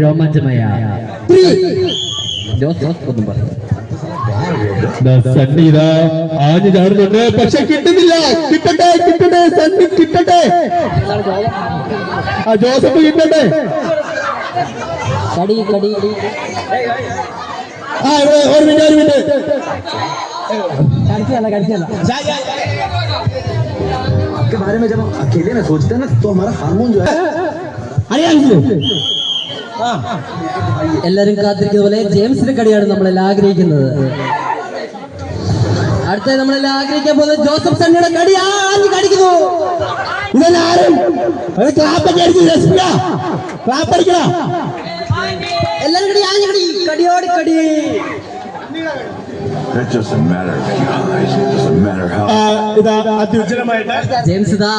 രോമാഞ്ചമായ ഒന്നും പറഞ്ഞു സണ്ണി ഇതാ ആഞ്ഞു ചാടുന്നുണ്ട്, പക്ഷെ കിട്ടുന്നില്ല. കിട്ടട്ടെ കിട്ടട്ടെ സണ്ണി കിട്ടട്ടെ, ആ ജോസഫ് കിട്ടട്ടെ. ആ ഇവിടെ ഒരു മിനിറ്റ് आपके बारे में जब हम अकेले में सोचते हैं ना तो हमारा हार्मोन जो है എല്ലാരും കാത്തിരിക്കുന്ന പോലെ ജെയിംസിന്റെ കളിയാണ് നമ്മളെല്ലാം ആഗ്രഹിക്കുന്നത്. അടുത്ത നമ്മളെല്ലാം ആഗ്രഹിക്കാൻ പോകുന്നത് ജോസഫ് സണ്ണിയുടെ കടി. ആഞ്ഞു കടിക്കുന്നു. ഇതെല്ലാരും എല്ലാരും കടി, ആഞ്ഞു കടി, കടിയോട് കടി. ഇതാ അത്യുജ്വലമായിട്ട് ജെയിംസ് ഇതാ